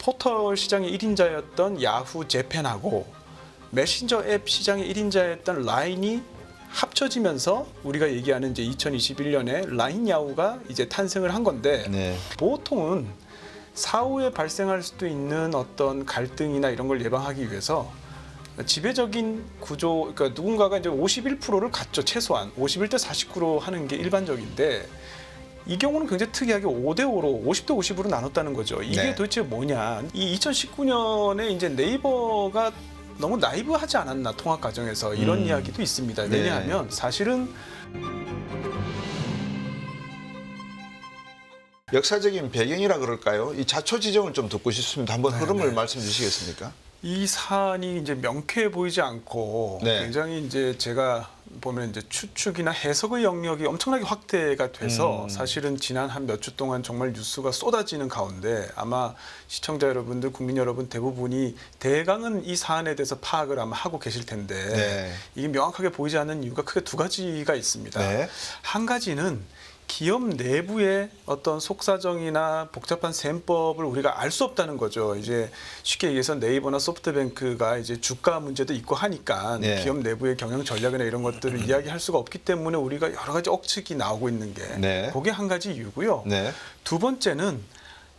포털 시장의 1인자였던 야후 재팬하고 메신저 앱 시장의 1인자였던 라인이 합쳐지면서 우리가 얘기하는 이제 2021년에 라인 야후가 이제 탄생을 한 건데 네. 보통은 사후에 발생할 수도 있는 어떤 갈등이나 이런 걸 예방하기 위해서 지배적인 구조, 그러니까 누군가가 이제 51%를 갖죠. 최소한 51대 49로 하는 게 일반적인데 이 경우는 굉장히 특이하게 5대 5로 50대 50으로 나눴다는 거죠. 이게 네. 도대체 뭐냐? 이 2019년에 이제 네이버가 너무 나이브하지 않았나 통합 과정에서 이런 이야기도 있습니다. 네. 왜냐하면 사실은 역사적인 배경이라 그럴까요? 이 자초지종을 좀 듣고 싶습니다. 한번 흐름을 말씀 주시겠습니까? 이 사안이 이제 명쾌해 보이지 않고 네. 굉장히 이제 제가 보면 이제 추측이나 해석의 영역이 엄청나게 확대가 돼서 사실은 지난 한 몇 주 동안 정말 뉴스가 쏟아지는 가운데 아마 시청자 여러분들, 국민 여러분 대부분이 대강은 이 사안에 대해서 파악을 아마 하고 계실 텐데 네. 이게 명확하게 보이지 않는 이유가 크게 두 가지가 있습니다. 네. 한 가지는 기업 내부의 어떤 속사정이나 복잡한 셈법을 우리가 알 수 없다는 거죠. 이제 쉽게 얘기해서 네이버나 소프트뱅크가 이제 주가 문제도 있고 하니까 네. 기업 내부의 경영 전략이나 이런 것들을 이야기할 수가 없기 때문에 우리가 여러 가지 억측이 나오고 있는 게 네. 그게 한 가지 이유고요. 네. 두 번째는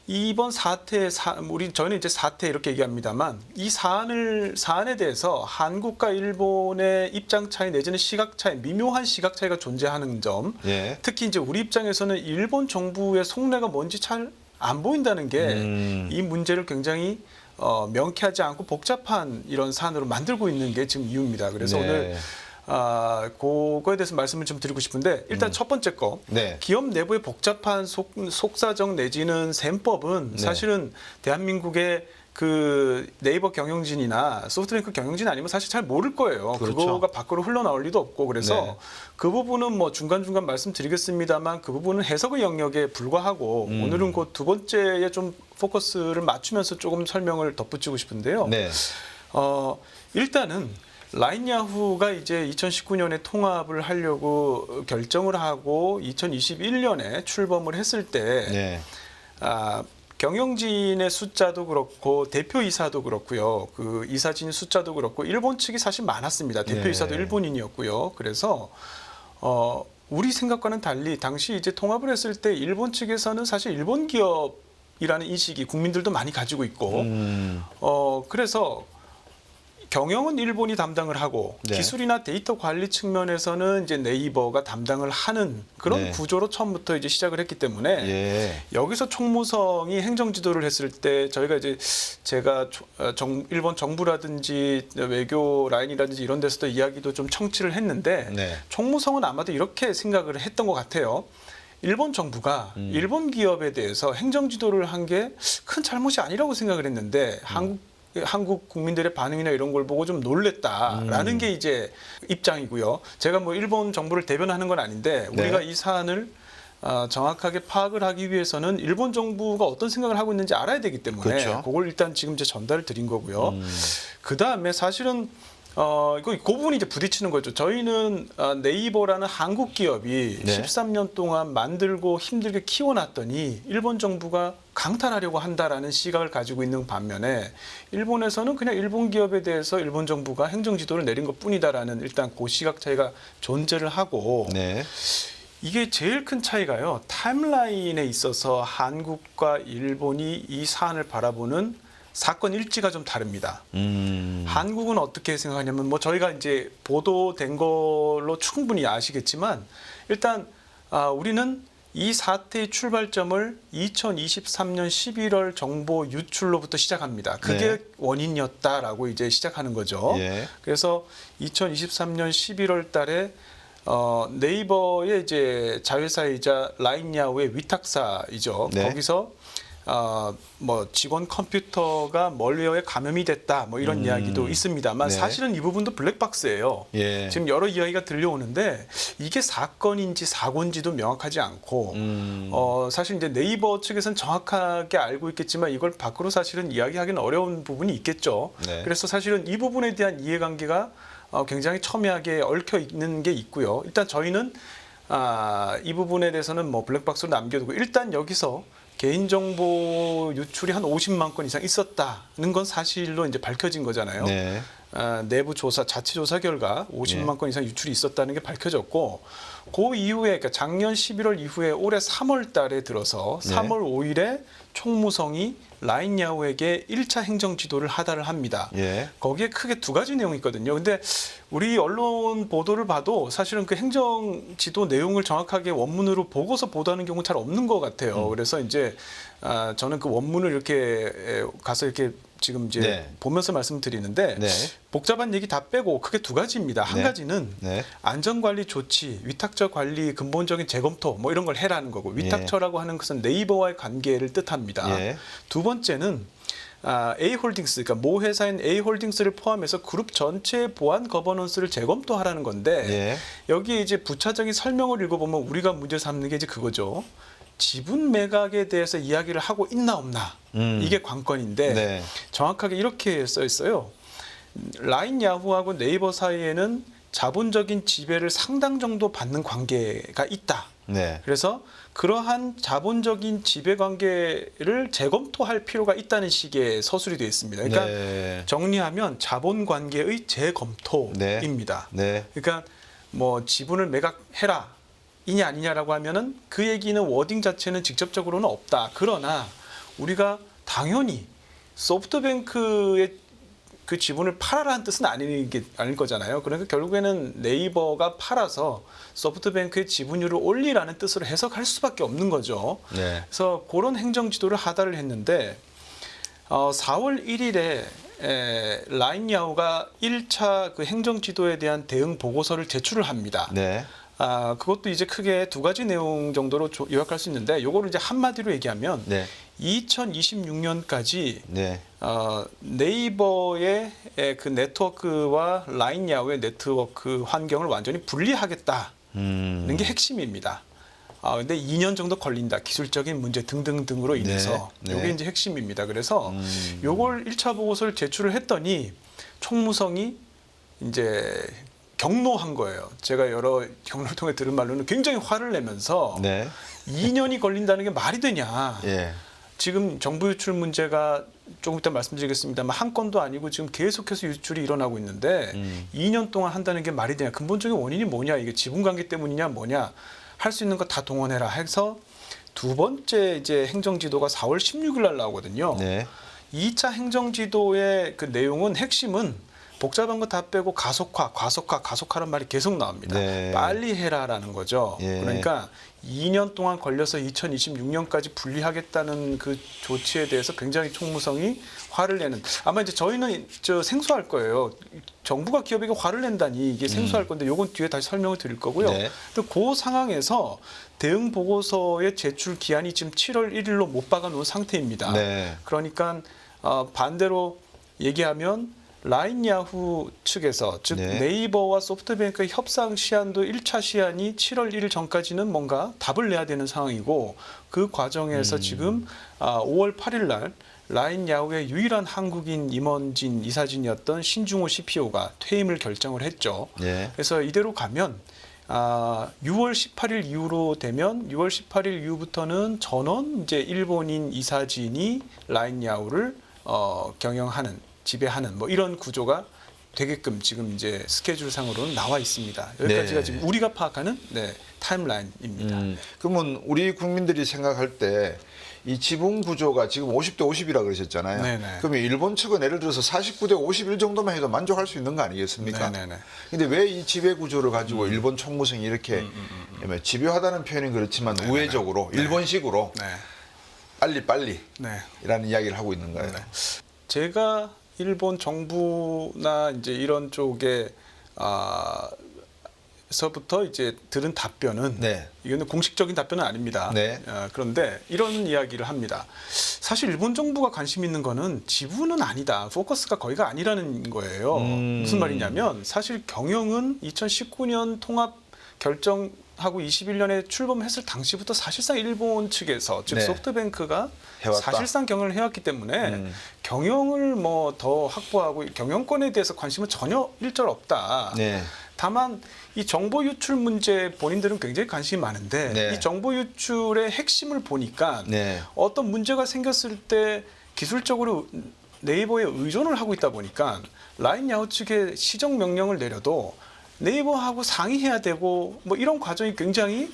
이번 저희는 이제 사태 이렇게 얘기합니다만 이 사안에 대해서 한국과 일본의 입장 차이 내지는 시각 차이, 미묘한 시각 차이가 존재하는 점, 예. 특히 이제 우리 입장에서는 일본 정부의 속내가 뭔지 잘 안 보인다는 게 이 문제를 굉장히 명쾌하지 않고 복잡한 이런 사안으로 만들고 있는 게 지금 이유입니다. 그래서 네. 오늘 그거에 대해서 말씀을 좀 드리고 싶은데 일단 첫 번째 거 네. 기업 내부의 복잡한 속사정 내지는 셈법은 네. 사실은 대한민국의 그 네이버 경영진이나 소프트뱅크 경영진 아니면 사실 잘 모를 거예요. 그렇죠. 그거가 밖으로 흘러나올 리도 없고 그래서 네. 그 부분은 뭐 중간중간 말씀드리겠습니다만 그 부분은 해석의 영역에 불과하고 오늘은 그 두 번째에 좀 포커스를 맞추면서 조금 설명을 덧붙이고 싶은데요. 네. 일단은 라인 야후가 이제 2019년에 통합을 하려고 결정을 하고 2021년에 출범을 했을 때 네. 경영진의 숫자도 그렇고 대표이사도 그렇고요. 그 이사진 숫자도 그렇고 일본 측이 사실 많았습니다. 대표이사도 네. 일본인이었고요. 그래서 우리 생각과는 달리 당시 이제 통합을 했을 때 일본 측에서는 사실 일본 기업이라는 인식이 국민들도 많이 가지고 있고 그래서 경영은 일본이 담당을 하고 네. 기술이나 데이터 관리 측면에서는 이제 네이버가 담당을 하는 그런 네. 구조로 처음부터 이제 시작을 했기 때문에 예. 여기서 총무성이 행정 지도를 했을 때 제가 일본 정부라든지 외교 라인이라든지 이런 데서도 이야기도 좀 청취를 했는데 네. 총무성은 아마도 이렇게 생각을 했던 것 같아요. 일본 정부가 일본 기업에 대해서 행정 지도를 한 게 큰 잘못이 아니라고 생각을 했는데 한국 국민들의 반응이나 이런 걸 보고 좀 놀랬다라는 게 이제 입장이고요. 제가 뭐 일본 정부를 대변하는 건 아닌데 우리가 네. 이 사안을 정확하게 파악을 하기 위해서는 일본 정부가 어떤 생각을 하고 있는지 알아야 되기 때문에 그렇죠. 그걸 일단 지금 이제 전달을 드린 거고요. 그 다음에 사실은 그 부분이 이제 부딪히는 거죠. 저희는 네이버라는 한국 기업이 네. 13년 동안 만들고 힘들게 키워놨더니 일본 정부가 강탈하려고 한다라는 시각을 가지고 있는 반면에 일본에서는 그냥 일본 기업에 대해서 일본 정부가 행정 지도를 내린 것뿐이다라는 일단 그 시각 차이가 존재를 하고 네. 이게 제일 큰 차이가요. 타임라인에 있어서 한국과 일본이 이 사안을 바라보는 사건 일지가 좀 다릅니다. 한국은 어떻게 생각하냐면 뭐 저희가 이제 보도된 걸로 충분히 아시겠지만 일단 우리는 이 사태의 출발점을 2023년 11월 정보 유출로부터 시작합니다. 그게 네. 원인이었다라고 이제 시작하는 거죠. 예. 그래서 2023년 11월 달에 네이버의 이제 자회사이자 라인야후의 위탁사이죠. 네. 거기서 뭐 직원 컴퓨터가 멀웨어에 감염이 됐다 뭐 이런 이야기도 있습니다만 네. 사실은 이 부분도 블랙박스예요. 예. 지금 여러 이야기가 들려오는데 이게 사건인지 사고인지도 명확하지 않고 사실 이제 네이버 측에서는 정확하게 알고 있겠지만 이걸 밖으로 사실은 이야기하기는 어려운 부분이 있겠죠. 네. 그래서 사실은 이 부분에 대한 이해관계가 굉장히 첨예하게 얽혀 있는 게 있고요. 일단 저희는 이 부분에 대해서는 뭐 블랙박스로 남겨두고 일단 여기서 개인정보 유출이 한 50만 건 이상 있었다는 건 사실로 이제 밝혀진 거잖아요. 네. 내부 조사, 자체 조사 결과 50만 건 이상 유출이 있었다는 게 밝혀졌고, 그 이후에 그러니까 작년 11월 이후에 올해 3월 달에 들어서 3월 5일에 총무성이 라인야후에게 1차 행정 지도를 하달을 합니다. 예. 거기에 크게 두 가지 내용이 있거든요. 근데 우리 언론 보도를 봐도 사실은 그 행정 지도 내용을 정확하게 원문으로 보고서 보도하는 경우 잘 없는 것 같아요. 그래서 이제 저는 그 원문을 이렇게 가서 이렇게 지금 이제 네. 보면서 말씀드리는데 네. 복잡한 얘기 다 빼고 크게 두 가지입니다. 한 네. 가지는 네. 안전관리 조치, 위탁처 관리 근본적인 재검토 뭐 이런 걸 해라는 거고, 위탁처라고 하는 것은 네이버와의 관계를 뜻합니다. 예. 두 번째는 A홀딩스, 그러니까 모 회사인 A홀딩스를 포함해서 그룹 전체의 보안 거버넌스를 재검토하라는 건데 예. 여기에 이제 부차적인 설명을 읽어보면 우리가 문제 삼는 게 이제 그거죠. 지분 매각에 대해서 이야기를 하고 있나 없나, 이게 관건인데 네. 정확하게 이렇게 써 있어요. 라인 야후하고 네이버 사이에는 자본적인 지배를 상당 정도 받는 관계가 있다. 네. 그래서 그러한 자본적인 지배 관계를 재검토할 필요가 있다는 식의 서술이 되어 있습니다. 그러니까 네. 정리하면 자본 관계의 재검토입니다. 네. 그러니까 뭐 지분을 매각해라 이냐 아니냐라고 하면은 그 얘기는 워딩 자체는 직접적으로는 없다. 그러나 우리가 당연히 소프트뱅크의 그 지분을 팔아라는 뜻은 아닐 거잖아요. 그러니까 결국에는 네이버가 팔아서 소프트뱅크의 지분율을 올리라는 뜻으로 해석할 수밖에 없는 거죠. 네. 그래서 그런 행정 지도를 하달을 했는데 4월 1일에 라인야후가 1차 그 행정 지도에 대한 대응 보고서를 제출을 합니다. 네. 그것도 이제 크게 두 가지 내용 정도로 요약할 수 있는데, 요거를 이제 한마디로 얘기하면 네. 2026년까지 네. 네이버의 그 네트워크와 라인야후의 네트워크 환경을 완전히 분리하겠다는 게 핵심입니다. 근데 2년 정도 걸린다. 기술적인 문제 등등등으로 인해서. 네. 네. 이게 이제 핵심입니다. 그래서 요걸 1차 보고서를 제출을 했더니 총무성이 이제 경로한 거예요. 제가 여러 경로를 통해 들은 말로는 굉장히 화를 내면서 네. 2년이 걸린다는 게 말이 되냐. 예. 지금 정부 유출 문제가 조금 이따 말씀드리겠습니다만 한 건도 아니고 지금 계속해서 유출이 일어나고 있는데 2년 동안 한다는 게 말이 되냐. 근본적인 원인이 뭐냐. 이게 지분관계 때문이냐 뭐냐. 할 수 있는 거 다 동원해라 해서 두 번째 이제 행정지도가 4월 16일 날 나오거든요. 네. 2차 행정지도의 그 내용은 핵심은 복잡한 거 다 빼고 가속화라는 말이 계속 나옵니다. 네. 빨리 해라라는 거죠. 예. 그러니까 2년 동안 걸려서 2026년까지 분리하겠다는 그 조치에 대해서 굉장히 총무성이 화를 내는. 아마 이제 저희는 생소할 거예요. 정부가 기업에게 화를 낸다니 이게 생소할 건데 요건 뒤에 다시 설명을 드릴 거고요. 네. 또 그 상황에서 대응 보고서의 제출 기한이 지금 7월 1일로 못 박아 놓은 상태입니다. 네. 그러니까 반대로 얘기하면 라인야후 측에서 즉 네. 네이버와 소프트뱅크의 협상 시한도 1차 시한이 7월 1일 전까지는 뭔가 답을 내야 되는 상황이고, 그 과정에서 지금 5월 8일 날 라인야후의 유일한 한국인 임원진 이사진이었던 신중호 CPO가 퇴임을 결정을 했죠. 네. 그래서 이대로 가면 6월 18일 이후로 되면 6월 18일 이후부터는 전원 이제 일본인 이사진이 라인야후를 경영하는, 지배하는 뭐 이런 구조가 되게끔 지금 이제 스케줄상으로는 나와 있습니다. 여기까지가 네. 지금 우리가 파악하는 타임라인입니다. 그러면 우리 국민들이 생각할 때 이 지분 구조가 지금 50대 50이라 그러셨잖아요. 네네. 그러면 일본 측은 예를 들어서 49대 51 정도만 해도 만족할 수 있는 거 아니겠습니까? 네네네. 근데 왜 이 지배 구조를 가지고 일본 총무성이 이렇게 집요하다는 표현은 그렇지만 우회적으로 일본식으로 네. 빨리라는 네. 이야기를 하고 있는가요? 네. 제가 일본 정부나 이제 이런 쪽에 서부터 이제 들은 답변은 네. 이거는 공식적인 답변은 아닙니다. 네. 그런데 이런 이야기를 합니다. 사실 일본 정부가 관심 있는 거는 지분은 아니다. 포커스가 거기가 아니라는 거예요. 무슨 말이냐면 사실 경영은 2019년 통합 결정하고 21년에 출범했을 당시부터 사실상 일본 측에서 즉 네. 소프트뱅크가 해왔다. 사실상 경영을 해왔기 때문에 경영을 뭐 더 확보하고 경영권에 대해서 관심은 전혀 일절 없다. 네. 다만 이 정보 유출 문제 본인들은 굉장히 관심이 많은데 네. 이 정보 유출의 핵심을 보니까 네. 어떤 문제가 생겼을 때 기술적으로 네이버에 의존을 하고 있다 보니까 라인 야후 측에 시정 명령을 내려도 네이버하고 상의해야 되고 뭐 이런 과정이 굉장히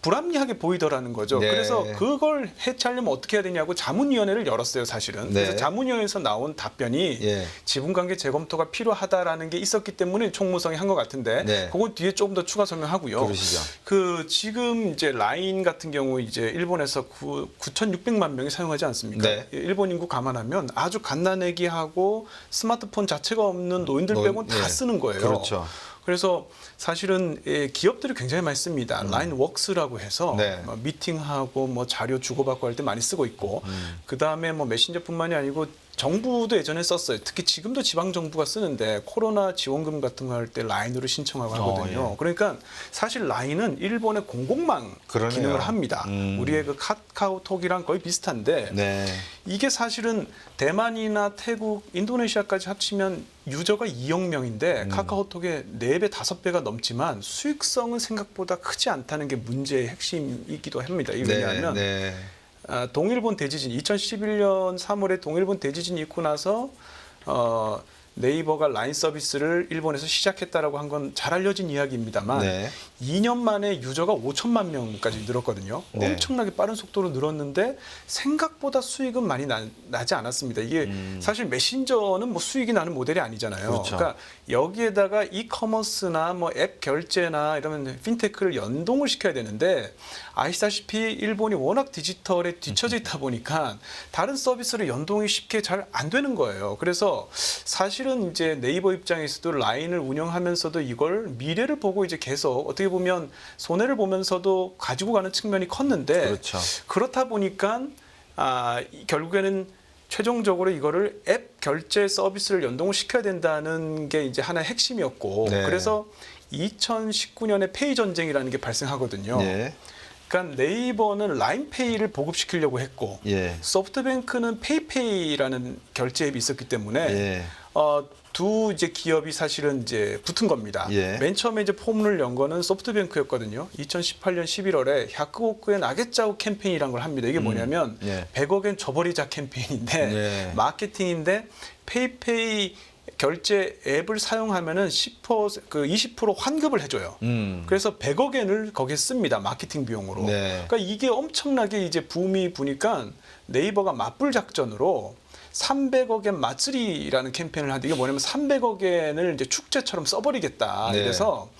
불합리하게 보이더라는 거죠. 네. 그래서 그걸 해체하려면 어떻게 해야 되냐고 자문위원회를 열었어요, 사실은. 네. 그래서 자문위원회에서 나온 답변이 예. 지분관계 재검토가 필요하다라는 게 있었기 때문에 총무성이 한 것 같은데 네. 그건 뒤에 조금 더 추가 설명하고요. 그러시죠. 그 지금 이제 라인 같은 경우 이제 일본에서 9,600만 명이 사용하지 않습니까? 네. 일본 인구 감안하면 아주 갓난아기하고 스마트폰 자체가 없는 노인들 빼고는 다 네. 쓰는 거예요. 그렇죠. 그래서 사실은 기업들이 굉장히 많이 씁니다. 라인웍스라고 해서 네. 뭐 미팅하고 뭐 자료 주고받고 할 때 많이 쓰고 있고 그 다음에 뭐 메신저뿐만이 아니고 정부도 예전에 썼어요. 특히 지금도 지방 정부가 쓰는데 코로나 지원금 같은 거 할 때 라인으로 신청하고 하거든요. 예. 그러니까 사실 라인은 일본의 공공망 그러네요. 기능을 합니다. 우리의 그 카카오톡이랑 거의 비슷한데 네. 이게 사실은 대만이나 태국, 인도네시아까지 합치면 유저가 2억 명인데 카카오톡의 4배, 5배가 넘지만 수익성은 생각보다 크지 않다는 게 문제의 핵심이기도 합니다. 이게 왜냐하면 네. 동일본 대지진 2011년 3월에 동일본 대지진이 있고 나서 네이버가 라인 서비스를 일본에서 시작했다라고 한 건 잘 알려진 이야기입니다만 네. 2년 만에 유저가 5천만 명까지 늘었거든요. 네. 엄청나게 빠른 속도로 늘었는데 생각보다 수익은 많이 나지 않았습니다. 이게 사실 메신저는 뭐 수익이 나는 모델이 아니잖아요. 그렇죠. 그러니까 여기에다가 이커머스나 뭐 앱 결제나 이러면 핀테크를 연동을 시켜야 되는데 아시다시피 일본이 워낙 디지털에 뒤처져 있다 보니까 다른 서비스를 연동이 쉽게 잘 안 되는 거예요. 그래서 사실은 이제 네이버 입장에서도 라인을 운영하면서도 이걸 미래를 보고 이제 계속 어떻게 보면 손해를 보면서도 가지고 가는 측면이 컸는데 그렇죠. 그렇다 보니까 결국에는 최종적으로 이거를 앱 결제 서비스를 연동을 시켜야 된다는 게 이제 하나의 핵심이었고 네. 그래서 2019년에 페이 전쟁이라는 게 발생하거든요. 네. 그러니까 네이버는 라인페이를 보급시키려고 했고 예. 소프트뱅크는 페이페이라는 결제 앱이 있었기 때문에 예. 두 이제 기업이 사실은 이제 붙은 겁니다. 예. 맨 처음에 이제 포문을 연 거는 소프트뱅크였거든요. 2018년 11월에 야크오크의 나게짜오 캠페인이라는 걸 합니다. 이게 뭐냐면 예. 100억엔 줘버리자 캠페인인데 예. 마케팅인데 페이페이 결제 앱을 사용하면은 20% 환급을 해줘요. 그래서 100억엔을 거기에 씁니다. 마케팅 비용으로. 네. 그러니까 이게 엄청나게 이제 붐이 부니까 네이버가 맞불 작전으로 300억엔 마쓰리라는 캠페인을 하는데 이게 뭐냐면 300억엔을 이제 축제처럼 써버리겠다. 네. 그래서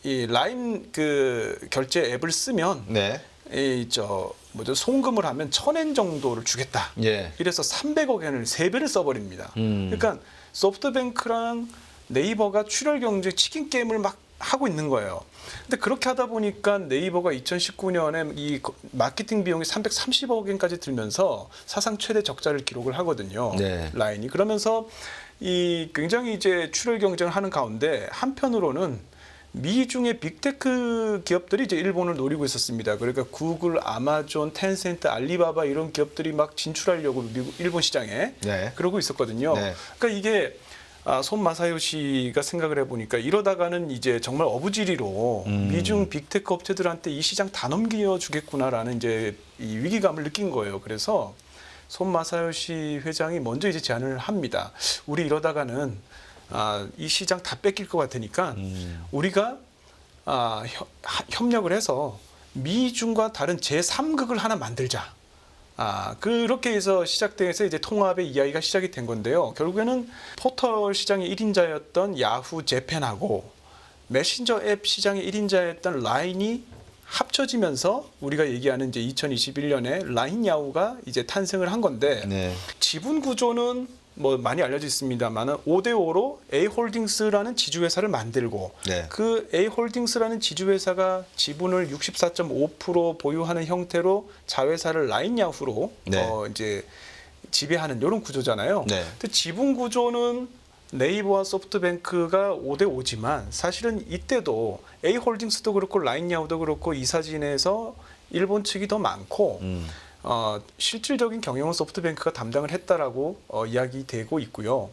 이 라인 그 결제 앱을 쓰면 네. 송금을 하면 1,000엔 정도를 주겠다. 예. 이래서 300억엔을 3배를 써버립니다. 그러니까 소프트뱅크랑 네이버가 출혈 경쟁 치킨 게임을 막 하고 있는 거예요. 근데 그렇게 하다 보니까 네이버가 2019년에 이 마케팅 비용이 330억엔까지 들면서 사상 최대 적자를 기록을 하거든요. 네. 라인이. 그러면서 이 굉장히 이제 출혈 경쟁을 하는 가운데 한편으로는 미중의 빅테크 기업들이 이제 일본을 노리고 있었습니다. 그러니까 구글, 아마존, 텐센트, 알리바바 이런 기업들이 막 진출하려고 일본 시장에 네. 그러고 있었거든요. 네. 그러니까 이게 손 마사요시가 생각을 해보니까 이러다가는 이제 정말 어부지리로 미중 빅테크 업체들한테 이 시장 다 넘겨주겠구나라는 이제 이 위기감을 느낀 거예요. 그래서 손 마사요시 회장이 먼저 이제 제안을 합니다. 우리 이러다가는 이 시장 다 뺏길 것 같으니까 우리가 협력을 해서 미중과 다른 제3극을 하나 만들자. 그렇게 해서 시작돼서 이제 통합의 이야기가 시작이 된 건데요. 결국에는 포털 시장의 1인자였던 야후 재팬하고 메신저 앱 시장의 1인자였던 라인이 합쳐지면서 우리가 얘기하는 이제 2021년에 라인 야후가 이제 탄생을 한 건데 네. 지분 구조는 뭐 많이 알려져 있습니다만은 5대5로 A홀딩스라는 지주회사를 만들고 네. 그 A홀딩스라는 지주회사가 지분을 64.5% 보유하는 형태로 자회사를 라인야후로 네. 이제 지배하는 이런 구조잖아요. 네. 근데 지분 구조는 네이버와 소프트뱅크가 5대5지만 사실은 이때도 A홀딩스도 그렇고 라인야후도 그렇고 이사진에서 일본 측이 더 많고 실질적인 경영은 소프트뱅크가 담당을 했다라고 이야기되고 있고요.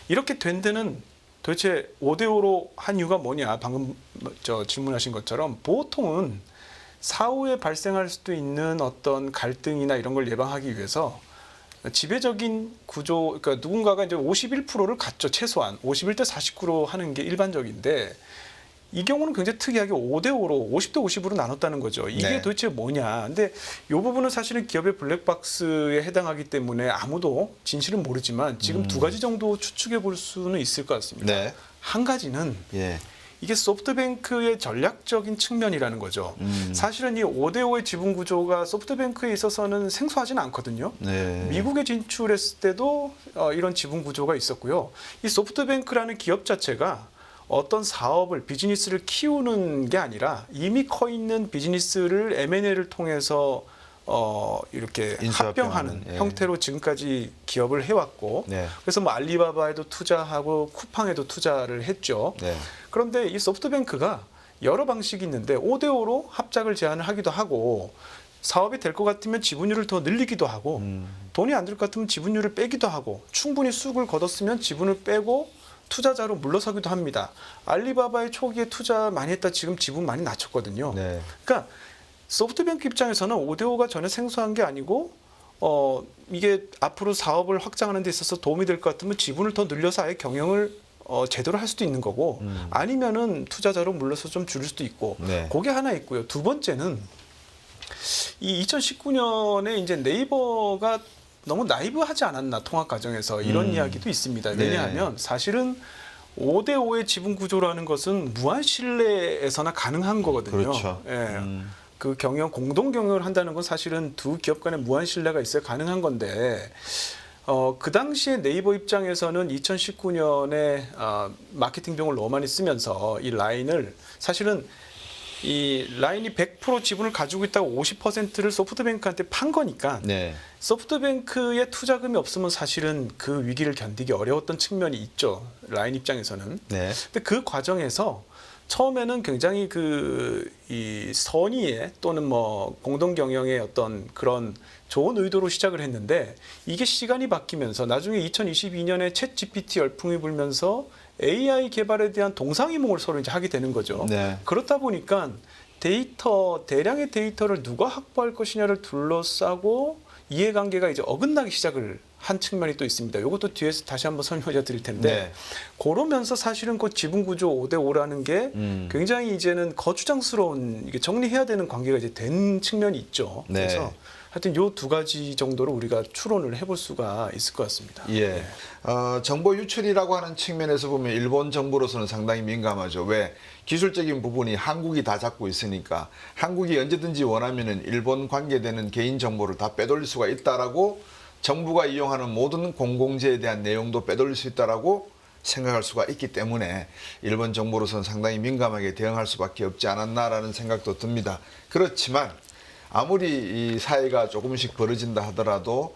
이렇게 된 데는 도대체 5대5로 한 이유가 뭐냐? 방금 질문하신 것처럼 보통은 사후에 발생할 수도 있는 어떤 갈등이나 이런 걸 예방하기 위해서 지배적인 구조, 그러니까 누군가가 이제 51%를 갖죠. 최소한 51대 49로 하는 게 일반적인데 이 경우는 굉장히 특이하게 5대5로 50대 50으로 나눴다는 거죠. 이게 네. 도대체 뭐냐. 근데 이 부분은 사실은 기업의 블랙박스에 해당하기 때문에 아무도 진실은 모르지만 지금 두 가지 정도 추측해 볼 수는 있을 것 같습니다. 네. 한 가지는 예. 이게 소프트뱅크의 전략적인 측면이라는 거죠. 사실은 이 5대5의 지분 구조가 소프트뱅크에 있어서는 생소하지는 않거든요. 네. 미국에 진출했을 때도 이런 지분 구조가 있었고요. 이 소프트뱅크라는 기업 자체가 어떤 사업을 비즈니스를 키우는 게 아니라 이미 커 있는 비즈니스를 M&A를 통해서 이렇게 합병하는 예. 형태로 지금까지 기업을 해왔고 네. 그래서 뭐 알리바바에도 투자하고 쿠팡에도 투자를 했죠. 네. 그런데 이 소프트뱅크가 여러 방식이 있는데 5대5로 합작을 제안을 하기도 하고 사업이 될 것 같으면 지분율을 더 늘리기도 하고 돈이 안 들 것 같으면 지분율을 빼기도 하고 충분히 수익을 거뒀으면 지분을 빼고 투자자로 물러서기도 합니다. 알리바바의 초기에 투자 많이 했다 지금 지분 많이 낮췄거든요. 네. 그러니까 소프트뱅크 입장에서는 5대5가 전혀 생소한 게 아니고 이게 앞으로 사업을 확장하는 데 있어서 도움이 될 것 같으면 지분을 더 늘려서 아예 경영을 제대로 할 수도 있는 거고 아니면은 투자자로 물러서 좀 줄일 수도 있고 네. 그게 하나 있고요. 두 번째는 이 2019년에 이제 네이버가 너무 나이브하지 않았나 통합 과정에서 이런 이야기도 있습니다. 왜냐하면 사실은 5대5의 지분 구조라는 것은 무한 신뢰에서나 가능한 거거든요. 그렇죠. 예. 그 공동 경영을 한다는 건 사실은 두 기업 간에 무한 신뢰가 있어야 가능한 건데 그 당시에 네이버 입장에서는 2019년에 마케팅 비용을 너무 많이 쓰면서 이 라인을 사실은 이 라인이 100% 지분을 가지고 있다고 50%를 소프트뱅크한테 판 거니까 네. 소프트뱅크의 투자금이 없으면 사실은 그 위기를 견디기 어려웠던 측면이 있죠. 라인 입장에서는. 네. 근데 그 과정에서 처음에는 굉장히 이 선의의 또는 뭐 공동 경영의 어떤 그런 좋은 의도로 시작을 했는데 이게 시간이 바뀌면서 나중에 2022년에 챗 GPT 열풍이 불면서 AI 개발에 대한 동상이몽을 서로 이제 하게 되는 거죠. 네. 그렇다 보니까 대량의 데이터를 누가 확보할 것이냐를 둘러싸고 이해관계가 이제 어긋나기 시작을 한 측면이 또 있습니다. 이것도 뒤에서 다시 한번 설명해 드릴 텐데 네. 그러면서 사실은 그 지분 구조 5대5라는 게 굉장히 이제는 거추장스러운 이게 정리해야 되는 관계가 이제 된 측면이 있죠. 네. 그래서 하여튼 요 두 가지 정도로 우리가 추론을 해볼 수가 있을 것 같습니다. 예. 정보 유출이라고 하는 측면에서 보면 일본 정부로서는 상당히 민감하죠. 왜? 기술적인 부분이 한국이 다 잡고 있으니까 한국이 언제든지 원하면은 일본 관계되는 개인 정보를 다 빼돌릴 수가 있다라고 정부가 이용하는 모든 공공재에 대한 내용도 빼돌릴 수 있다라고 생각할 수가 있기 때문에 일본 정부로서는 상당히 민감하게 대응할 수밖에 없지 않았나라는 생각도 듭니다. 그렇지만 아무리 이 사회가 조금씩 벌어진다 하더라도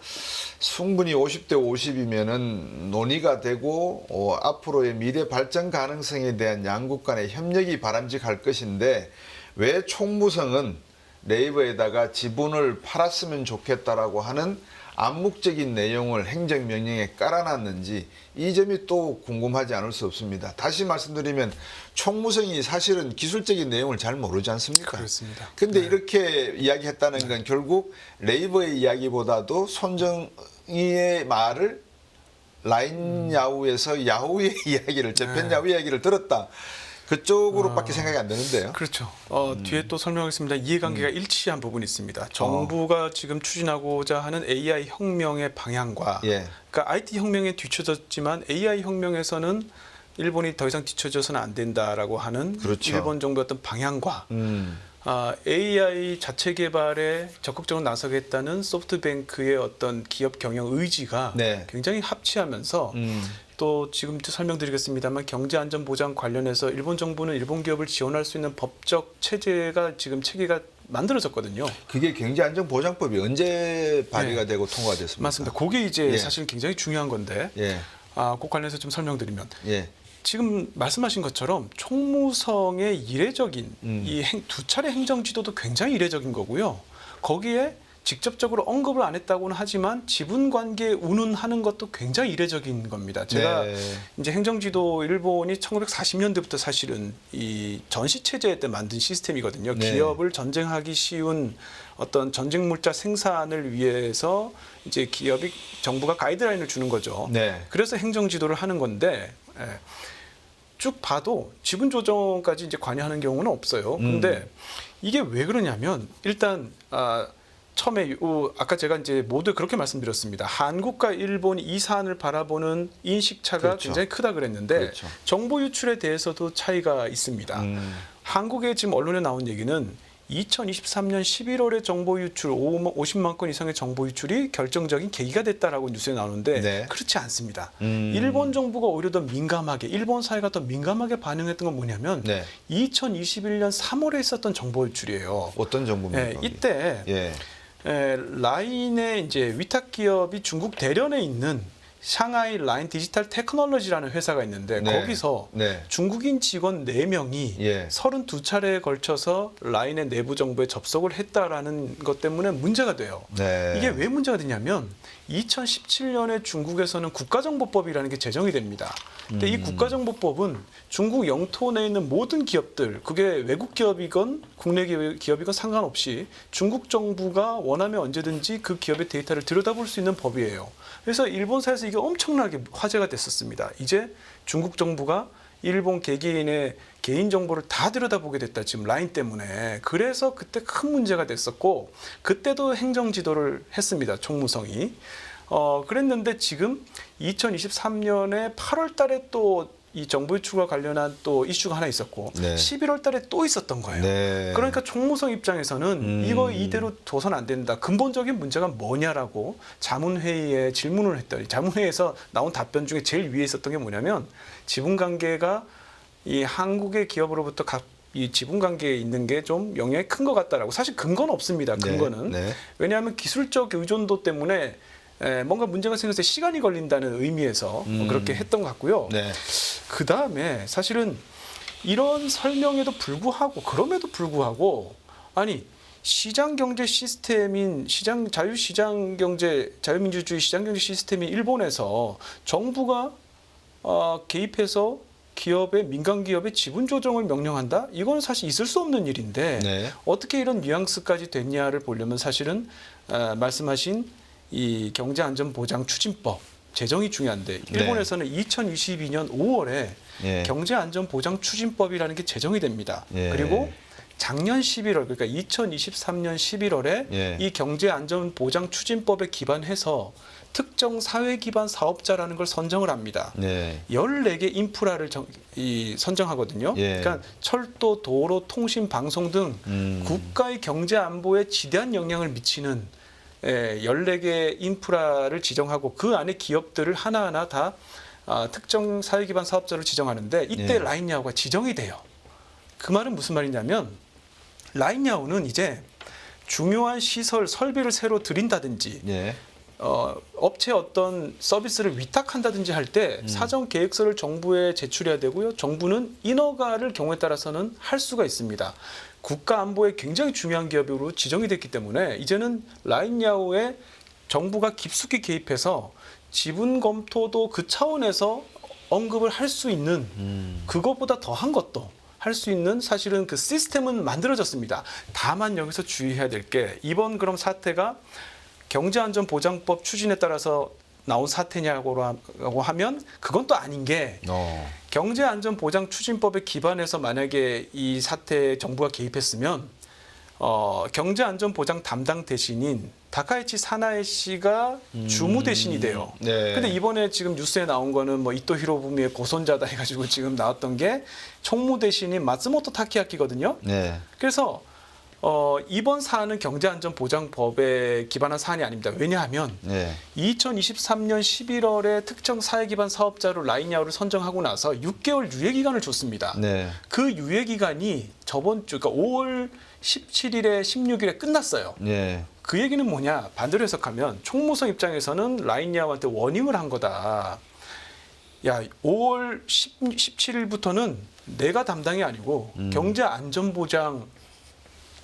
충분히 50대 50이면은 논의가 되고 앞으로의 미래 발전 가능성에 대한 양국 간의 협력이 바람직할 것인데 왜 총무성은 네이버에다가 지분을 팔았으면 좋겠다라고 하는 암묵적인 내용을 행정명령에 깔아놨는지 이 점이 또 궁금하지 않을 수 없습니다. 다시 말씀드리면 총무성이 사실은 기술적인 내용을 잘 모르지 않습니까? 그렇습니다. 근데 이렇게 이야기했다는 건 결국 네이버의 이야기보다도 손정희의 말을 라인 야후에서 야후의 이야기를 재팬 야후 이야기를 들었다. 그쪽으로밖에 생각이 안 되는데요. 그렇죠. 뒤에 또 설명하겠습니다. 이해관계가 일치한 부분이 있습니다. 정부가 지금 추진하고자 하는 AI 혁명의 방향과 예. 그러니까 IT 혁명에 뒤처졌지만 AI 혁명에서는 일본이 더 이상 뒤처져서는 안 된다라고 하는 그렇죠. 일본 정부의 어떤 방향과 AI 자체 개발에 적극적으로 나서겠다는 소프트뱅크의 어떤 기업 경영 의지가 네. 굉장히 합치하면서 또 지금도 설명드리겠습니다만 경제안전보장 관련해서 일본 정부는 일본 기업을 지원할 수 있는 법적 체제가 지금 체계가 만들어졌거든요. 그게 경제안전보장법이 언제 발의가 되고 통과가 됐습니까? 맞습니다. 그게 이제 예. 사실 굉장히 중요한 건데 예. 그 관련해서 좀 설명드리면 예. 지금 말씀하신 것처럼 총무성의 이례적인 이 두 차례 행정 지도도 굉장히 이례적인 거고요. 거기에 직접적으로 언급을 안 했다고는 하지만 지분 관계 운운하는 것도 굉장히 이례적인 겁니다. 제가 네. 이제 행정지도 일본이 1940년대부터 사실은 이 전시 체제 때 만든 시스템이거든요. 네. 기업을 전쟁하기 쉬운 어떤 전쟁 물자 생산을 위해서 이제 정부가 가이드라인을 주는 거죠. 네. 그래서 행정지도를 하는 건데 쭉 봐도 지분 조정까지 이제 관여하는 경우는 없어요. 근데 이게 왜 그러냐면 일단 처음에 아까 제가 이제 모두 그렇게 말씀드렸습니다. 한국과 일본이 이 사안을 바라보는 인식차가 그렇죠. 굉장히 크다 그랬는데 그렇죠. 정보 유출에 대해서도 차이가 있습니다. 한국의 지금 언론에 나온 얘기는 2023년 11월에 정보 유출 50만 건 이상의 정보 유출이 결정적인 계기가 됐다라고 뉴스에 나오는데 네. 그렇지 않습니다. 일본 정부가 오히려 더 민감하게 일본 사회가 더 민감하게 반응했던 건 뭐냐면 네. 2021년 3월에 있었던 정보 유출이에요. 어떤 정보입니까? 이때 예. 라인의 이제 위탁 기업이 중국 대련에 있는 샹하이 라인 디지털 테크놀로지라는 회사가 있는데 네. 거기서 네. 중국인 직원 4명이 예. 32차례에 걸쳐서 라인의 내부 정보에 접속을 했다라는 것 때문에 문제가 돼요. 네. 이게 왜 문제가 되냐면 2017년에 중국에서는 국가정보법이라는 게 제정이 됩니다. 근데 이 국가정보법은 중국 영토 내에 있는 모든 기업들, 그게 외국 기업이건 국내 기업이건 상관없이 중국 정부가 원하면 언제든지 그 기업의 데이터를 들여다볼 수 있는 법이에요. 그래서 일본사에서 이게 엄청나게 화제가 됐었습니다. 이제 중국 정부가 일본 개개인의 개인 정보를 다 들여다보게 됐다. 지금 라인 때문에. 그래서 그때 큰 문제가 됐었고 그때도 행정 지도를 했습니다. 총무성이. 그랬는데 지금 2023년에 8월 달에 또 이 정보 유출과 관련한 또 이슈가 하나 있었고 네. 11월 달에 또 있었던 거예요. 네. 그러니까 총무성 입장에서는 이거 이대로 둬선 안 된다. 근본적인 문제가 뭐냐라고 자문회의에 질문을 했더니 자문회의에서 나온 답변 중에 제일 위에 있었던 게 뭐냐면 지분 관계가 이 한국의 기업으로부터 이 지분 관계에 있는 게 좀 영향이 큰 것 같다라고. 사실 근거는 없습니다. 근거는. 네. 왜냐하면 기술적 의존도 때문에 뭔가 문제가 생겼을 때 시간이 걸린다는 의미에서 그렇게 했던 것 같고요. 네. 그 다음에 사실은 이런 설명에도 불구하고 그럼에도 불구하고 아니 시장 경제 시스템인 자유시장 경제 자유민주주의 시장 경제 시스템인 일본에서 정부가 개입해서 민간 기업의 지분 조정을 명령한다? 이건 사실 있을 수 없는 일인데 네. 어떻게 이런 뉘앙스까지 됐냐를 보려면 사실은 말씀하신 이 경제안전보장추진법 제정이 중요한데 일본에서는 2022년 5월에 예. 경제안전보장추진법이라는 게 제정이 됩니다. 예. 그리고 작년 11월 그러니까 2023년 11월에 예. 이 경제안전보장추진법에 기반해서 특정 사회 기반 사업자라는 걸 선정을 합니다. 네. 14개 인프라를 선정하거든요. 예. 그러니까 철도, 도로, 통신, 방송 등 국가의 경제 안보에 지대한 영향을 미치는 14개 인프라를 지정하고 그 안에 기업들을 하나하나 다 특정 사회 기반 사업자를 지정하는데 이때 예. 라인야후가 지정이 돼요. 그 말은 무슨 말이냐면 라인야후는 이제 중요한 시설, 설비를 새로 들인다든지 예. 업체 어떤 서비스를 위탁한다든지 할 때 사전 계획서를 정부에 제출해야 되고요. 정부는 인허가를 경우에 따라서는 할 수가 있습니다. 국가 안보에 굉장히 중요한 기업으로 지정이 됐기 때문에 이제는 라인야후에 정부가 깊숙이 개입해서 지분 검토도 그 차원에서 언급을 할 수 있는 그것보다 더한 것도 할 수 있는 사실은 그 시스템은 만들어졌습니다. 다만 여기서 주의해야 될 게 이번 그럼 사태가 경제안전보장법 추진에 따라서 나온 사태냐고 하면 그건 또 아닌 게 경제안전보장추진법에 기반해서 만약에 이 사태에 정부가 개입했으면 경제안전보장 담당 대신인 다카이치 사나에 씨가 주무 대신이 돼요. 네. 근데 이번에 지금 뉴스에 나온 거는 뭐 이토 히로부미의 고손자다 해가지고 지금 나왔던 게 총무 대신인 마츠모토 타키야키거든요. 네. 그래서 이번 사안은 경제안전보장법에 기반한 사안이 아닙니다. 왜냐하면 네. 2023년 11월에 특정 사회 기반 사업자로 라인야후를 선정하고 나서 6개월 유예 기간을 줬습니다. 네. 그 유예 기간이 저번 주 그러니까 5월 17일에 16일에 끝났어요. 네. 그 얘기는 뭐냐? 반대로 해석하면 총무성 입장에서는 라인야후한테 워닝을 한 거다. 야, 5월 17일부터는 내가 담당이 아니고 경제안전보장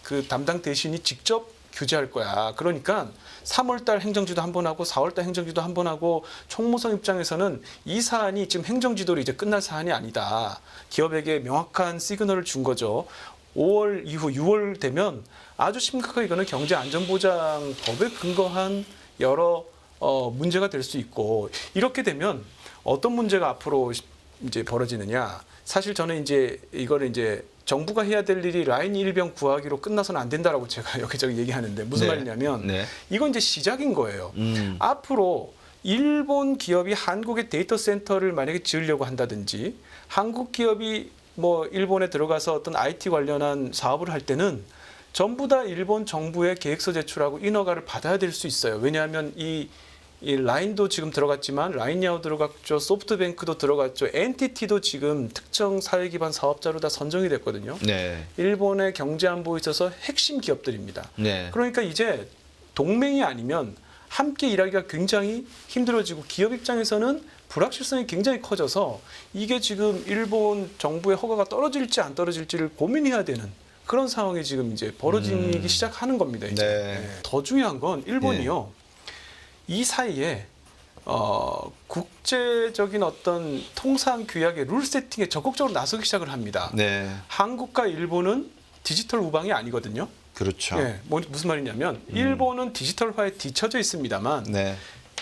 그 담당 대신이 직접 규제할 거야. 그러니까 3월달 행정지도 한 번 하고 4월달 행정지도 한 번 하고 총무성 입장에서는 이 사안이 지금 행정지도로 이제 끝날 사안이 아니다. 기업에게 명확한 시그널을 준 거죠. 5월 이후 6월 되면 아주 심각하게 이거는 경제안전보장법에 근거한 여러 문제가 될 수 있고 이렇게 되면 어떤 문제가 앞으로 이제 벌어지느냐. 사실 저는 이제 이거를 이제 정부가 해야 될 일이 라인 일병 구하기로 끝나서는 안 된다라고 제가 여기저기 얘기하는데 무슨 네. 말이냐면 네. 이건 이제 시작인 거예요. 앞으로 일본 기업이 한국의 데이터 센터를 만약에 지으려고 한다든지 한국 기업이 뭐 일본에 들어가서 어떤 IT 관련한 사업을 할 때는 전부 다 일본 정부에 계획서 제출하고 인허가를 받아야 될 수 있어요. 왜냐하면 이 라인도 지금 들어갔지만 라인야오 들어갔죠. 소프트뱅크도 들어갔죠. NTT도 지금 특정 사회기반 사업자로 다 선정이 됐거든요. 네. 일본의 경제안보에 있어서 핵심 기업들입니다. 네. 그러니까 이제 동맹이 아니면 함께 일하기가 굉장히 힘들어지고 기업 입장에서는 불확실성이 굉장히 커져서 이게 지금 일본 정부의 허가가 떨어질지 안 떨어질지를 고민해야 되는 그런 상황이 지금 이제 벌어지기 시작하는 겁니다. 이제. 네. 네. 더 중요한 건 일본이요. 이 사이에 국제적인 어떤 통상 규약의 룰 세팅에 적극적으로 나서기 시작을 합니다. 네. 한국과 일본은 디지털 우방이 아니거든요. 그렇죠. 예, 무슨 말이냐면 일본은 디지털화에 뒤처져 있습니다만 네.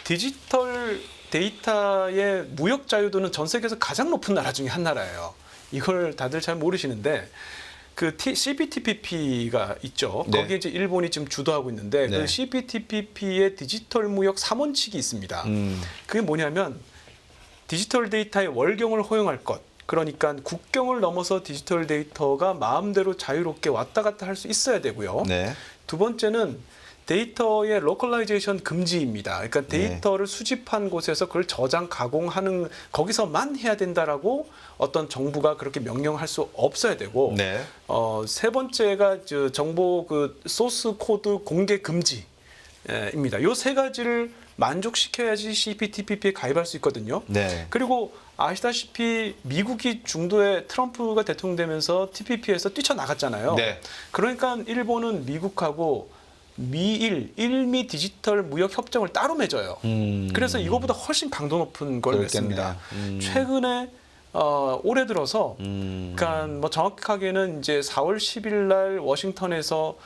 디지털 데이터의 무역 자유도는 전 세계에서 가장 높은 나라 중에 한 나라예요. 이걸 다들 잘 모르시는데 그 CPTPP가 있죠. 네. 거기에 이제 일본이 지금 주도하고 있는데 네. 그 CPTPP의 디지털 무역 3원칙이 있습니다. 그게 뭐냐면 디지털 데이터의 월경을 허용할 것. 그러니까 국경을 넘어서 디지털 데이터가 마음대로 자유롭게 왔다 갔다 할 수 있어야 되고요. 네. 두 번째는 데이터의 로컬라이제이션 금지입니다. 그러니까 데이터를 수집한 곳에서 그걸 저장, 가공하는 거기서만 해야 된다라고 어떤 정부가 그렇게 명령할 수 없어야 되고 네. 세 번째가 정보 그 소스 코드 공개 금지입니다. 요 세 가지를 만족시켜야지 CPTPP에 가입할 수 있거든요. 네. 그리고 아시다시피 미국이 중도에 트럼프가 대통령 되면서 TPP에서 뛰쳐나갔잖아요. 네. 그러니까 일본은 미국하고 미일, 일미 디지털 무역 협정을 따로 맺어요. 그래서 이거보다 훨씬 강도 높은 걸 맺습니다. 최근에 올해 들어서 그러니까 뭐 정확하게는 이제 4월 10일 날 워싱턴에서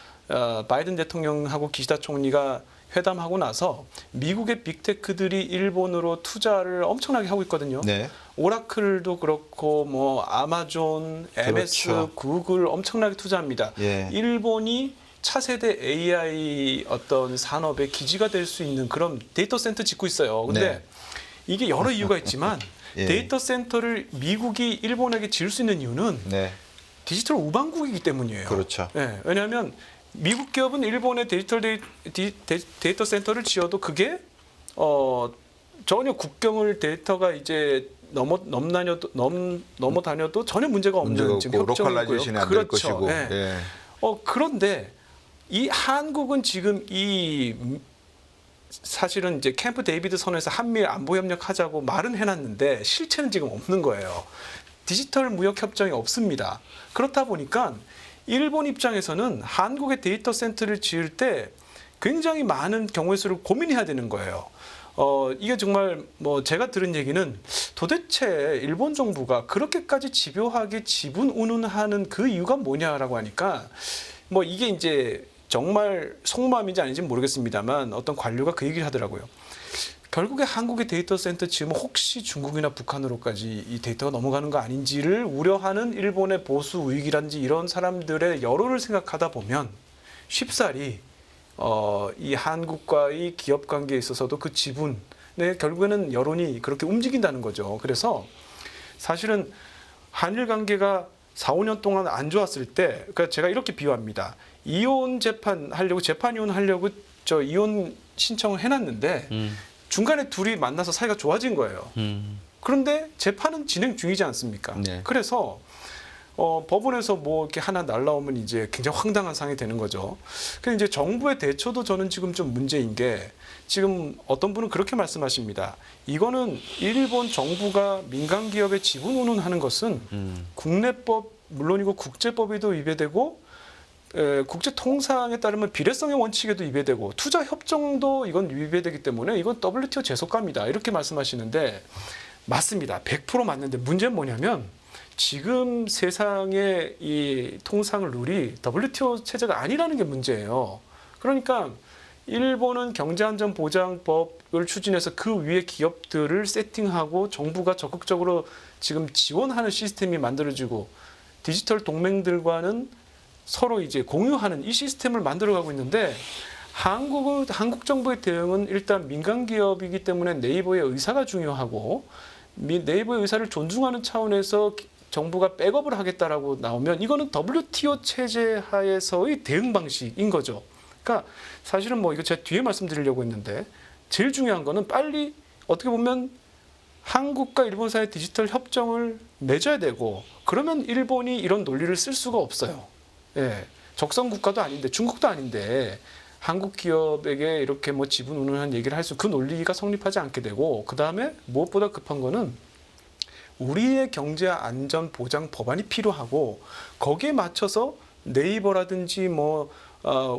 바이든 대통령하고 기시다 총리가 회담하고 나서 미국의 빅테크들이 일본으로 투자를 엄청나게 하고 있거든요. 네. 오라클도 그렇고 뭐 아마존, MS, 그렇죠. 구글 엄청나게 투자합니다. 예. 일본이 차세대 AI 어떤 산업의 기지가 될 수 있는 그런 데이터 센터 짓고 있어요. 근데 네. 이게 여러 이유가 있지만 예. 데이터 센터를 미국이 일본에게 지을 수 있는 이유는 네. 디지털 우방국이기 때문이에요. 그렇죠. 네, 왜냐하면 미국 기업은 일본의 데이터 센터를 지어도 그게 전혀 국경을 데이터가 이제 넘어 다녀도 전혀 문제가 없는 지금 협정이고요. 로컬라이제이션이 안 될 그렇죠. 것이고. 네. 예. 그런데 이 한국은 지금 이 사실은 이제 캠프 데이비드 선에서 한미일 안보 협력하자고 말은 해놨는데 실체는 지금 없는 거예요. 디지털 무역 협정이 없습니다. 그렇다 보니까 일본 입장에서는 한국의 데이터 센터를 지을 때 굉장히 많은 경우의 수를 고민해야 되는 거예요. 이게 정말 뭐 제가 들은 얘기는 도대체 일본 정부가 그렇게까지 집요하게 지분 운운하는 그 이유가 뭐냐라고 하니까 뭐 이게 이제 정말 속마음인지 아닌지 모르겠습니다만 어떤 관료가 그 얘기를 하더라고요. 결국에 한국의 데이터 센터 지으면 혹시 중국이나 북한으로까지 이 데이터가 넘어가는 거 아닌지를 우려하는 일본의 보수 우익이란지 이런 사람들의 여론을 생각하다 보면 쉽사리 이 한국과의 기업 관계에 있어서도 그 지분에 결국에는 여론이 그렇게 움직인다는 거죠. 그래서 사실은 한일 관계가 4, 5년 동안 안 좋았을 때, 그러니까 제가 이렇게 비유합니다. 이혼 재판 이혼 하려고 이혼 신청을 해놨는데 중간에 둘이 만나서 사이가 좋아진 거예요. 그런데 재판은 진행 중이지 않습니까? 네. 그래서 법원에서 뭐 이렇게 하나 날라오면 이제 굉장히 황당한 상황이 되는 거죠. 근데 이제 정부의 대처도 저는 지금 좀 문제인 게 지금 어떤 분은 그렇게 말씀하십니다. 이거는 일본 정부가 민간 기업의 지분 운운하는 것은 국내법 물론이고 국제법에도 위배되고 국제 통상에 따르면 비례성의 원칙에도 위배되고 투자 협정도 이건 위배되기 때문에 이건 WTO 제소감이다 이렇게 말씀하시는데 맞습니다. 100% 맞는데 문제는 뭐냐면 지금 세상의 이 통상 룰이 WTO 체제가 아니라는 게 문제예요. 그러니까 일본은 경제안전보장법을 추진해서 그 위에 기업들을 세팅하고 정부가 적극적으로 지금 지원하는 시스템이 만들어지고 디지털 동맹들과는 서로 이제 공유하는 이 시스템을 만들어가고 있는데 한국 정부의 대응은 일단 민간 기업이기 때문에 네이버의 의사가 중요하고 네이버의 의사를 존중하는 차원에서 정부가 백업을 하겠다라고 나오면 이거는 WTO 체제 하에서의 대응 방식인 거죠. 그러니까 사실은 뭐 이거 제가 뒤에 말씀드리려고 했는데 제일 중요한 거는 빨리 어떻게 보면 한국과 일본 사이의 디지털 협정을 맺어야 되고 그러면 일본이 이런 논리를 쓸 수가 없어요. 예, 적성 국가도 아닌데 중국도 아닌데 한국 기업에게 이렇게 뭐 지분 운운한 얘기를 할 수 그 논리가 성립하지 않게 되고 그 다음에 무엇보다 급한 거는 우리의 경제 안전 보장 법안이 필요하고 거기에 맞춰서 네이버라든지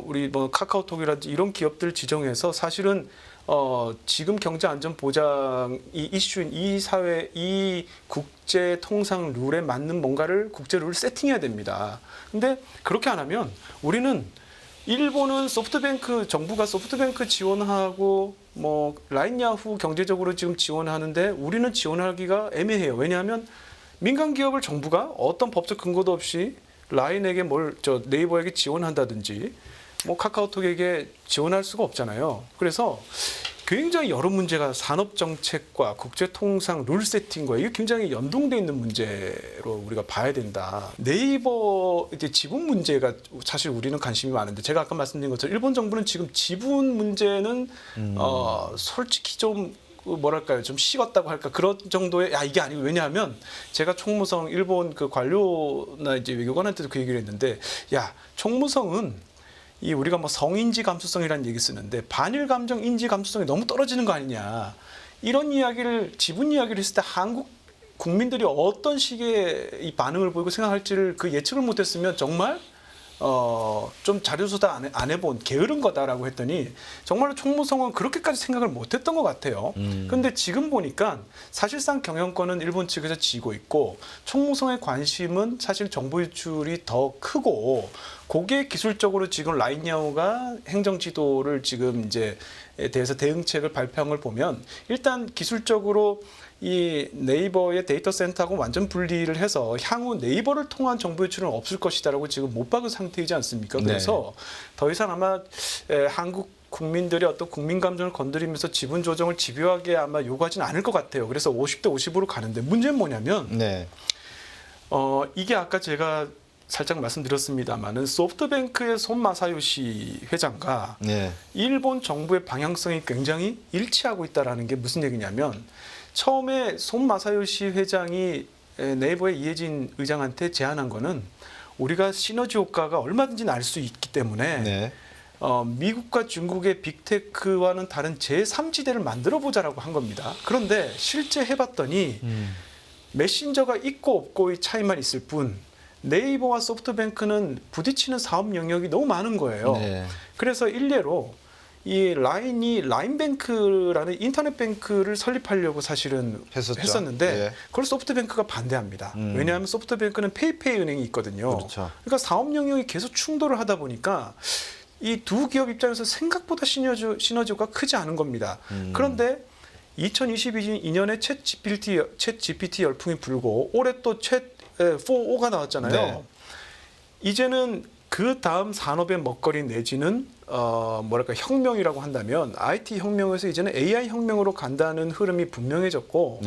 우리 카카오톡이라든지 이런 기업들 지정해서 사실은 지금 경제 안전 보장 이 이슈인 이 사회 이 국제 통상 룰에 맞는 뭔가를 국제 룰을 세팅해야 됩니다. 근데 그렇게 안 하면 우리는 일본은 소프트뱅크 정부가 소프트뱅크 지원하고 라인 야후 경제적으로 지금 지원하는데 우리는 지원하기가 애매해요. 왜냐하면 민간 기업을 정부가 어떤 법적 근거도 없이 라인에게 네이버에게 지원한다든지 카카오톡에게 지원할 수가 없잖아요. 그래서 굉장히 여러 문제가 산업 정책과 국제 통상 룰 세팅과 이게 굉장히 연동돼 있는 문제로 우리가 봐야 된다. 네이버 이제 지분 문제가 사실 우리는 관심이 많은데 제가 아까 말씀드린 것처럼 일본 정부는 지금 지분 문제는 솔직히 좀 뭐랄까요, 좀 식었다고 할까 그런 정도의 이게 아니고 왜냐하면 제가 총무성 일본 그 관료나 이제 외교관한테도 그 얘기를 했는데 총무성은 우리가 성인지 감수성이라는 얘기 쓰는데 반일 감정 인지 감수성이 너무 떨어지는 거 아니냐 이런 이야기를 지분 이야기를 했을 때 한국 국민들이 어떤 식의 이 반응을 보이고 생각할지를 그 예측을 못했으면 정말 좀 자료조사 안 해본 게으른 거다라고 했더니 정말로 총무성은 그렇게까지 생각을 못했던 것 같아요. 그런데 지금 보니까 사실상 경영권은 일본 측에서 지고 있고 총무성의 관심은 사실 정보 유출이 더 크고 그게 기술적으로 지금 라인야오가 행정지도를 지금 이제 대해서 대응책을 발표한 걸 보면 일단 기술적으로 이 네이버의 데이터 센터하고 완전 분리를 해서 향후 네이버를 통한 정보 유출은 없을 것이다라고 지금 못 박은 상태이지 않습니까? 그래서 더 이상 아마 한국 국민들의 어떤 국민 감정을 건드리면서 지분 조정을 집요하게 아마 요구하지는 않을 것 같아요. 그래서 50대 50으로 가는데 문제는 뭐냐면 이게 아까 제가 살짝 말씀드렸습니다만은 소프트뱅크의 손마사요시 회장과 일본 정부의 방향성이 굉장히 일치하고 있다라는 게 무슨 얘기냐면 처음에 손마사요시 회장이 네이버의 이해진 의장한테 제안한 거는 우리가 시너지 효과가 얼마든지 날 수 있기 때문에 미국과 중국의 빅테크와는 다른 제3지대를 만들어 보자라고 한 겁니다. 그런데 실제 해봤더니 메신저가 있고 없고의 차이만 있을 뿐 네이버와 소프트뱅크는 부딪히는 사업 영역이 너무 많은 거예요. 그래서 일례로 이 라인이 라인뱅크라는 인터넷 뱅크를 설립하려고 사실은 했었는데 그걸 소프트뱅크가 반대합니다. 왜냐하면 소프트뱅크는 페이페이 은행이 있거든요. 그러니까 사업 영역이 계속 충돌을 하다 보니까 이 두 기업 입장에서 생각보다 시너지가 크지 않은 겁니다. 그런데 2022년에 챗 GPT 열풍이 불고 올해 또 챗 4.5가 나왔잖아요. 이제는 그 다음 산업의 먹거리 내지는 혁명이라고 한다면 IT 혁명에서 이제는 AI 혁명으로 간다는 흐름이 분명해졌고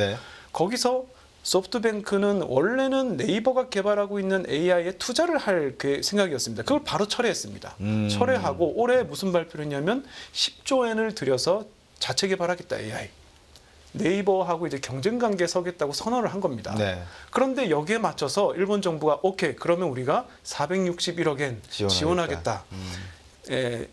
거기서 소프트뱅크는 원래는 네이버가 개발하고 있는 AI에 투자를 할 생각이었습니다. 그걸 바로 철회했습니다. 철회하고 올해 무슨 발표를 했냐면 10조 엔을 들여서 자체 개발하겠다 AI. 네이버하고 이제 경쟁 관계에 서겠다고 선언을 한 겁니다. 그런데 여기에 맞춰서 일본 정부가 오케이 그러면 우리가 461억 엔 지원하겠다.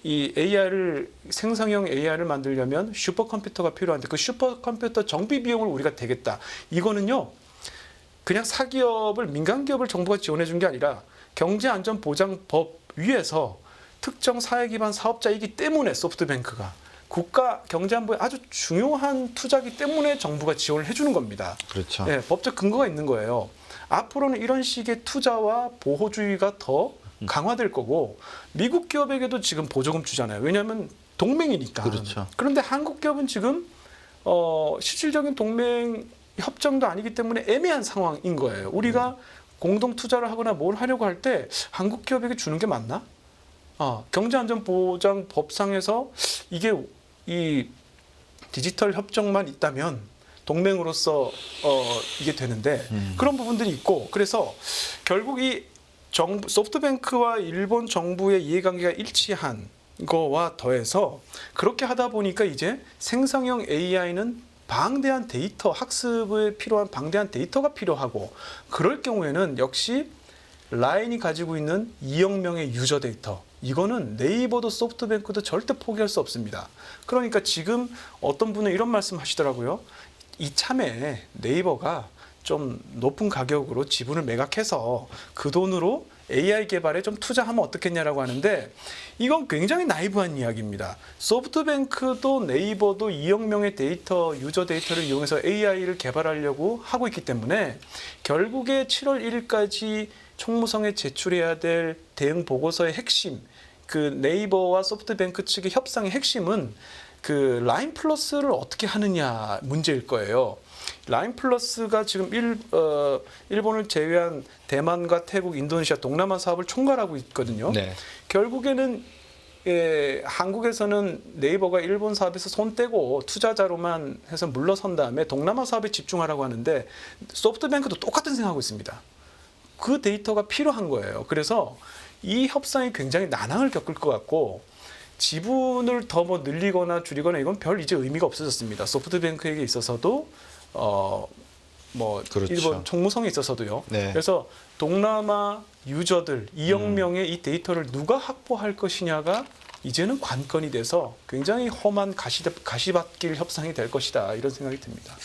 이 AI를 생성형 AI를 만들려면 슈퍼컴퓨터가 필요한데 그 슈퍼컴퓨터 정비 비용을 우리가 대겠다. 이거는요 그냥 사기업을 민간 기업을 정부가 지원해 준 게 아니라 경제안전보장법 위에서 특정 사회 기반 사업자이기 때문에 소프트뱅크가 국가 경제안보에 아주 중요한 투자기 때문에 정부가 지원을 해주는 겁니다. 그렇죠. 예, 법적 근거가 있는 거예요. 앞으로는 이런 식의 투자와 보호주의가 더 강화될 거고 미국 기업에게도 지금 보조금 주잖아요. 왜냐하면 동맹이니까. 그렇죠. 그런데 한국 기업은 지금 실질적인 동맹 협정도 아니기 때문에 애매한 상황인 거예요. 우리가 공동 투자를 하거나 뭘 하려고 할 때 한국 기업에게 주는 게 맞나? 경제안전보장법상에서 이게 이 디지털 협정만 있다면 동맹으로서 이게 되는데 그런 부분들이 있고 그래서 결국 이 소프트뱅크와 일본 정부의 이해관계가 일치한 거와 더해서 그렇게 하다 보니까 이제 생성형 AI는 방대한 데이터 학습에 필요한 방대한 데이터가 필요하고 그럴 경우에는 역시 라인이 가지고 있는 2억 명의 유저 데이터 이거는 네이버도 소프트뱅크도 절대 포기할 수 없습니다. 그러니까 지금 어떤 분은 이런 말씀 하시더라고요. 이참에 네이버가 좀 높은 가격으로 지분을 매각해서 그 돈으로 AI 개발에 좀 투자하면 어떻겠냐라고 하는데 이건 굉장히 나이브한 이야기입니다. 소프트뱅크도 네이버도 2억 명의 데이터, 유저 데이터를 이용해서 AI를 개발하려고 하고 있기 때문에 결국에 7월 1일까지 총무성에 제출해야 될 대응 보고서의 핵심, 그 네이버와 소프트뱅크 측의 협상의 핵심은 그 라인 플러스를 어떻게 하느냐 문제일 거예요. 라인 플러스가 지금 일본을 제외한 대만과 태국, 인도네시아, 동남아 사업을 총괄하고 있거든요. 네. 결국에는 한국에서는 네이버가 일본 사업에서 손 떼고 투자자로만 해서 물러선 다음에 동남아 사업에 집중하라고 하는데 소프트뱅크도 똑같은 생각하고 있습니다. 그 데이터가 필요한 거예요. 그래서 이 협상이 굉장히 난항을 겪을 것 같고 지분을 더 뭐 늘리거나 줄이거나 이건 별 이제 의미가 없어졌습니다. 소프트뱅크에게 있어서도 그렇죠. 일본 총무성에 있어서도요. 네. 그래서 동남아 유저들 2억 명의 이 데이터를 누가 확보할 것이냐가 이제는 관건이 돼서 굉장히 험한 가시밭길 협상이 될 것이다 이런 생각이 듭니다.